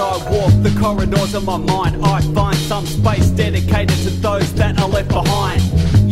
I walk the corridors of my mind, I find some space dedicated to those that are left behind.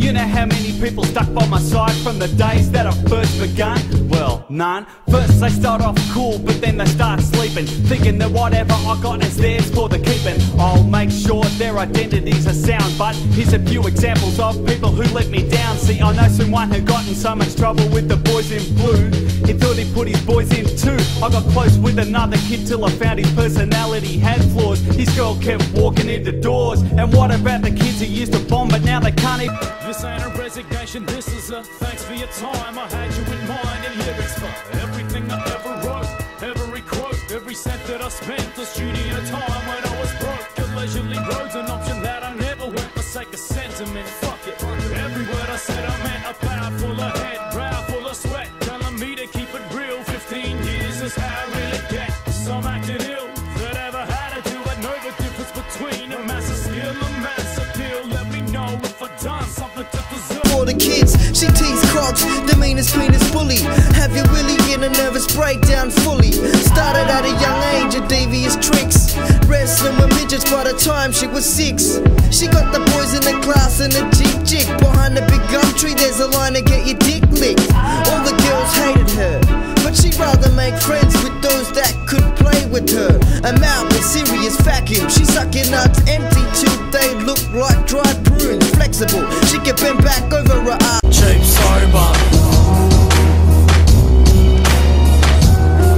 You know how many people stuck by my side from the days that I first begun? Well, none. First they start off cool, but then they start sleeping, thinking that whatever I got is theirs for the keeping. I'll make sure their identities are sound, but here's a few examples of people who let me down. See, I know someone who got in so much trouble with the boys in blue. He thought he put his boys in too. I got close with another kid till I found his personality had flaws. His girl kept walking into doors. And what about the kids who used to bomb but now they can't even... This ain't a resignation, this is a thanks for your time. I had you in mind in lyrics for everything I ever wrote, every quote, every cent that I spent. The studio time when I was broke. Your leisurely road's an option that I never went for sake of sentiment. Fuck it, every word I said I meant. A cloud full of head, brow full of sweat, telling me to keep it real. 15 years is how I really get. Some acted ill that ever had to do. I know the difference between a massive skill and massive appeal. Let me know if I've done something to deserve. For the kids, she teased Crocs, the meanest bully. Have your willy in a nervous breakdown fully. Started at a young age of devious tricks, wrestling with midgets by the time she was 6. She got the boys in the class and a jig. Behind the big gum tree there's a line to get your dick licked. All the girls hated her, but she'd rather make friends with those that could play with her. A mouth with serious vacuum, she suck your nuts empty till they look like dried prunes. Flexible, she can bend back over her arm. Cheap sober.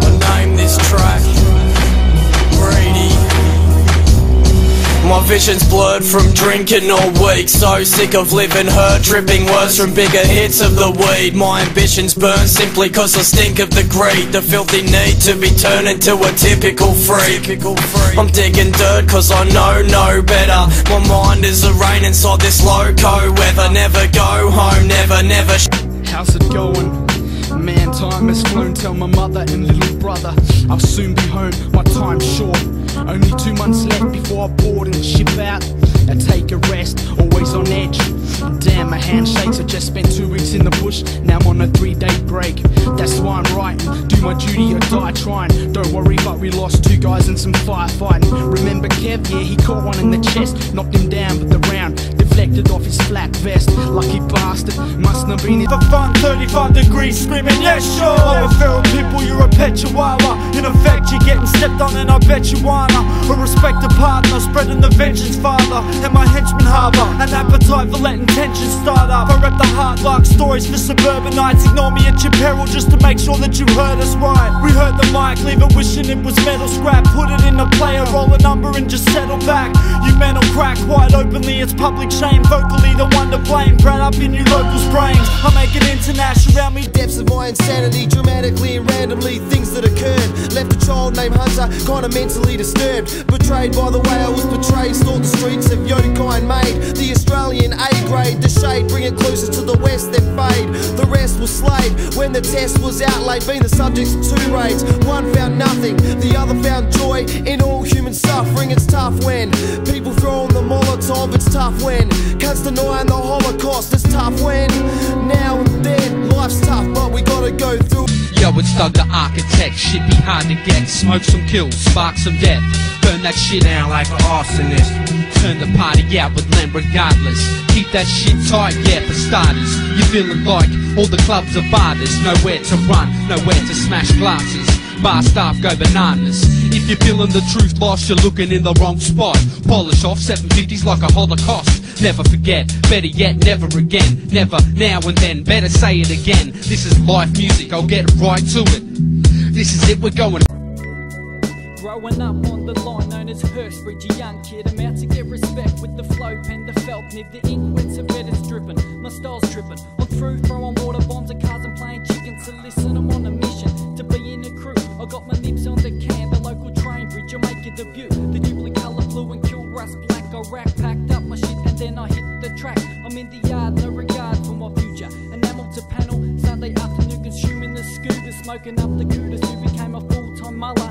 I name this track Greedy. My vision's blurred from drinking all week. So sick of living hurt, dripping words from bigger hits of the weed. My ambitions burn simply cause I stink of the greed, the filthy need to be turned into a typical freak. I'm digging dirt cause I know no better. My mind is a rain inside this loco weather. Never go home, never How's it going? Man, time has flown. Tell my mother and little brother I'll soon be home, my time's short. Only 2 months left before I board and ship out. I take a rest, always on edge. Damn, my hand shakes. I just spent 2 weeks in the bush, now I'm on a 3-day break. That's why I'm writing, do my duty or die trying. Don't worry, but we lost 2 guys in some firefighting. Remember Kev? Yeah, he caught one in the chest, knocked him down, but the round deflected off his flak vest. Lucky bastard, mustn't have been in for fun, 35 degrees, screaming yes sure. I'm a feral people, you're a pet chihuahua. In effect, you're getting stepped on and I bet you wanna. A respected partner, spreading the vengeance father. And my henchmen harbour an appetite for letting tension start up. I rep the hard luck stories for suburbanites. Ignore me at your peril just to make sure that you heard us right. We heard the mic, leave it wishing it was metal scrap. Put it in a player, roll a number and just settle back. You mental crack quite openly, it's public shame. Vocally the one to blame, bred up in your locals' brains. I make it international around me. Depths of my insanity, dramatically and randomly, things that occurred. Left a child named Hunter, kinda mentally disturbed. Betrayed by the way I was portrayed. Stalked the streets of Yokind, made the Australian A grade. The shade, bring it closer to the west, then fade. The rest was slayed when the test was outlaid. Being the subjects of 2 raids, one found nothing, the other found joy in all human suffering. It's tough when people throw on the Molotov. It's tough when cunts denying the Holocaust. It's tough when now and then life's tough, but we gotta go through. Yo, it's Doug the Architect, shit be hard to get. Smoke some kills, spark some death, burn that shit down like an arsonist. Turn the party out with Lamb regardless. Keep that shit tight, yeah, for starters. You're feeling like all the clubs are barders. Nowhere to run, nowhere to smash glasses. Bar staff go bananas. If you're feeling the truth lost, you're looking in the wrong spot. Polish off 750s like a holocaust. Never forget, better yet, never again. Never, now and then, better say it again. This is life music, I'll get right to it. This is it, we're going. Growing up on the line known as Hurstbridge, a young kid, I'm out to get respect with the flow pen, the felt nib, the ink wet to bed is dripping, my style's tripping. I'm through throwing water bombs at cars and playing chicken, so listen, I'm on a mission to be in a crew. I got my nibs on the can, the local train bridge, I make it debut. The duplicate colour blue and kill rust black, I rack, packed up my shit and then I hit the track. I'm in the yard, no regard for my future, enamel to panel, Sunday afternoon consuming the scuba, smoking up the kudos who became a full-time muller.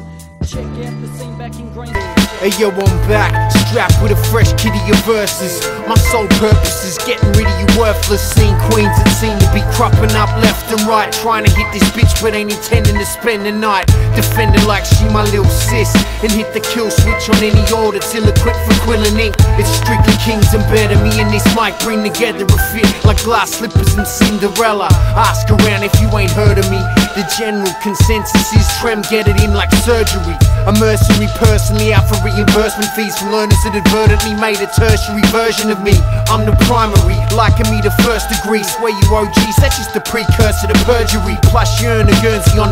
check out the scene back in Green. Hey yo, I'm back, strapped with a fresh kitty of verses. My sole purpose is getting rid of you worthless scene queens that seem to be cropping up left and right, trying to hit this bitch but ain't intending to spend the night. Defend her like she my little sis, and hit the kill switch on any order till equipped for quilling ink. It's strictly kings and better, me and this mic bring together a fit like glass slippers and Cinderella. Ask around if you ain't heard of me. The general consensus is Trem get it in like surgery. A mercenary personally out for reimbursement fees from learners that advertently made a tertiary version of me. I'm the primary, liking me the first degree. Swear you OGs, that's just a precursor to perjury. Plus you earn a Guernsey on the